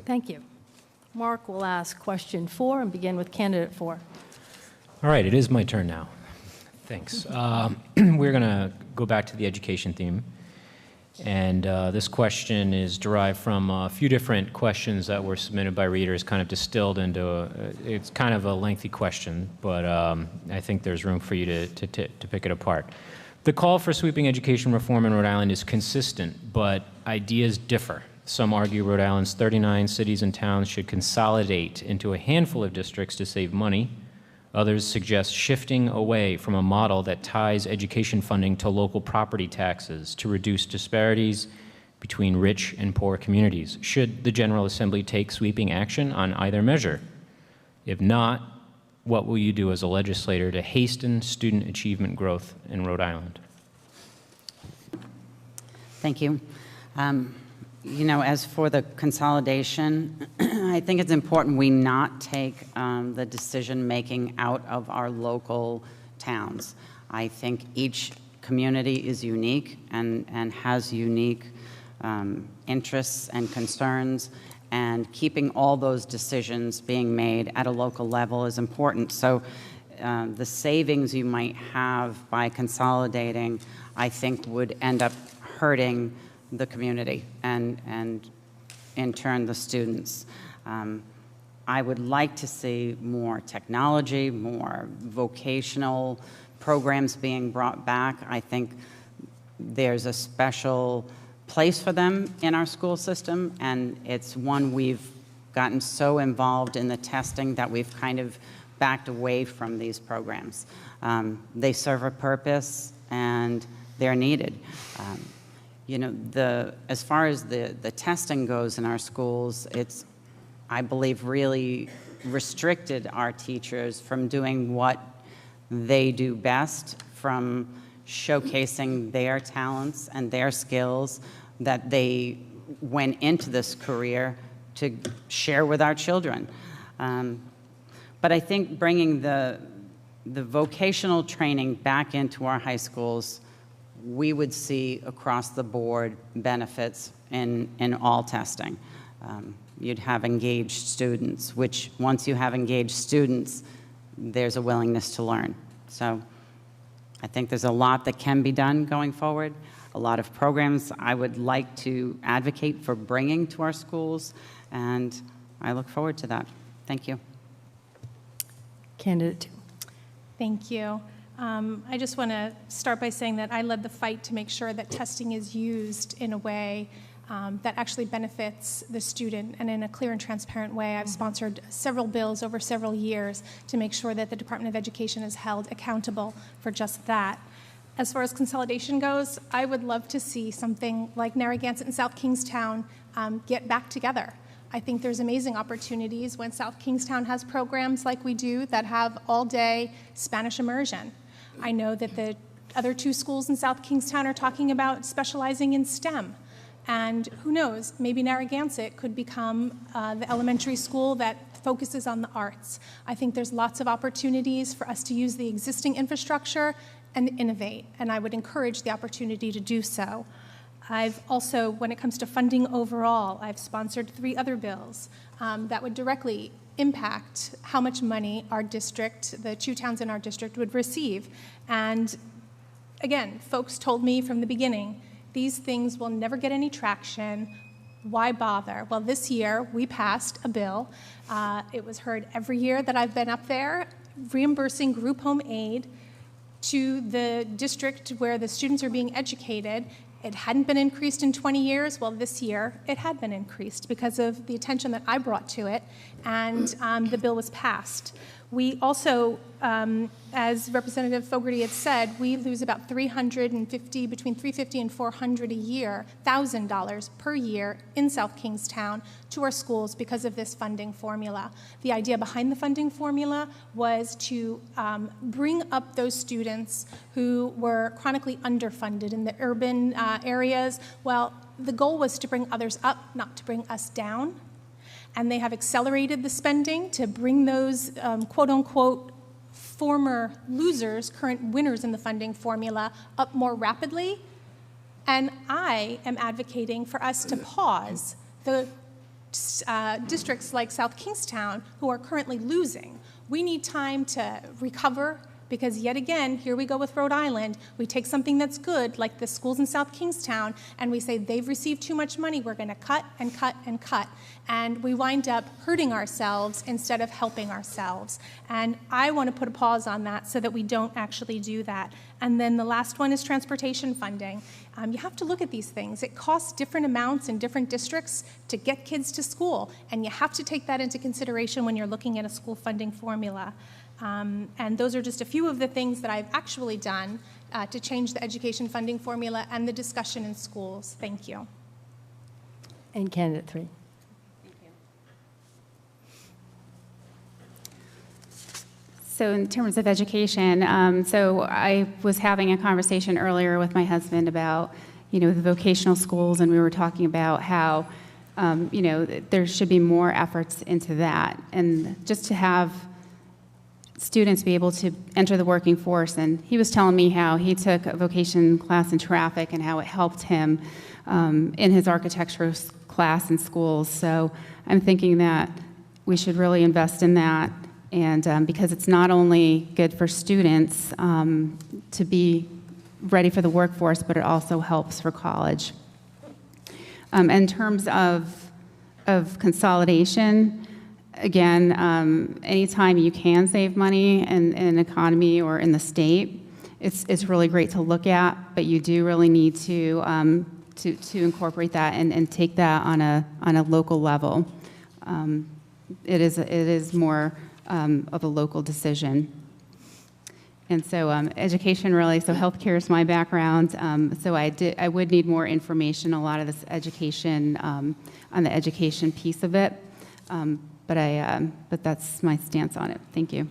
Thank you. Mark will ask question 4 and begin with candidate 4. All right, it is my turn now. Thanks. We're going to go back to the education theme. And this question is derived from a few different questions that were submitted by readers, kind of distilled into it's kind of a lengthy question, but I think there's room for you to pick it apart. The call for sweeping education reform in Rhode Island is consistent, but ideas differ. Some argue Rhode Island's 39 cities and towns should consolidate into a handful of districts to save money. Others suggest shifting away from a model that ties education funding to local property taxes to reduce disparities between rich and poor communities. Should the General Assembly take sweeping action on either measure? If not, what will you do as a legislator to hasten student achievement growth in Rhode Island? Thank you. You know, as for the consolidation, I think it's important we not take the decision-making out of our local towns. I think each community is unique and has unique interests and concerns, and keeping all those decisions being made at a local level is important. So the savings you might have by consolidating, I think, would end up hurting the community and in turn the students. I would like to see more technology, more vocational programs being brought back. I think there's a special place for them in our school system, and it's one we've gotten so involved in the testing that we've kind of backed away from these programs. They serve a purpose and they're needed. You know, as far as the testing goes in our schools, it's, I believe, really restricted our teachers from doing what they do best, from showcasing their talents and their skills that they went into this career to share with our children. But I think bringing the vocational training back into our high schools, we would see across the board benefits in all testing. You'd have engaged students, which once you have engaged students, there's a willingness to learn. So I think there's a lot that can be done going forward, a lot of programs I would like to advocate for bringing to our schools, and I look forward to that. Thank you. Candidate 2. Thank you. I just want to start by saying that I led the fight to make sure that testing is used in a way that actually benefits the student and in a clear and transparent way. I've sponsored several bills over several years to make sure that the Department of Education is held accountable for just that. As far as consolidation goes, I would love to see something like Narragansett and South Kingstown get back together. I think there's amazing opportunities when South Kingstown has programs like we do that have all-day Spanish immersion. I know that the other 2 schools in South Kingstown are talking about specializing in STEM. And who knows, maybe Narragansett could become the elementary school that focuses on the arts. I think there's lots of opportunities for us to use the existing infrastructure and innovate, and I would encourage the opportunity to do so. I've also, when it comes to funding overall, I've sponsored 3 other bills that would directly impact how much money our district, the 2 towns in our district, would receive. And again, folks told me from the beginning, these things will never get any traction. Why bother? Well, this year we passed a bill. It was heard every year that I've been up there, reimbursing group home aid to the district where the students are being educated. It hadn't been increased in 20 years. Well, this year it had been increased because of the attention that I brought to it, and the bill was passed. We also, as Representative Fogarty had said, we lose about between $350 and $400 a year, $1,000 per year in South Kingstown to our schools because of this funding formula. The idea behind the funding formula was to bring up those students who were chronically underfunded in the urban areas. Well, the goal was to bring others up, not to bring us down. And they have accelerated the spending to bring those quote-unquote former losers, current winners in the funding formula, up more rapidly. And I am advocating for us to pause the districts like South Kingstown who are currently losing. We need time to recover, because yet again, here we go with Rhode Island. We take something that's good, like the schools in South Kingstown, and we say they've received too much money, we're going to cut and cut and cut. And we wind up hurting ourselves instead of helping ourselves. And I want to put a pause on that so that we don't actually do that. And then the last one is transportation funding. You have to look at these things. It costs different amounts in different districts to get kids to school, and you have to take that into consideration when you're looking at a school funding formula. And those are just a few of the things that I've actually done to change the education funding formula and the discussion in schools. Thank you. And candidate 3. So in terms of education, so I was having a conversation earlier with my husband about, the vocational schools, and we were talking about how, there should be more efforts into that. And just to have students be able to enter the working force. And he was telling me how he took a vocation class in traffic and how it helped him in his architecture class in schools. So I'm thinking that we should really invest in that, and because it's not only good for students to be ready for the workforce, but it also helps for college. In terms of consolidation, again, anytime you can save money in an economy or in the state, it's really great to look at, but you do really need to incorporate that and take that on a local level. It is more of a local decision. And so education really, so healthcare is my background, so I would need more information, a lot of this education, on the education piece of it. But that's my stance on it. Thank you.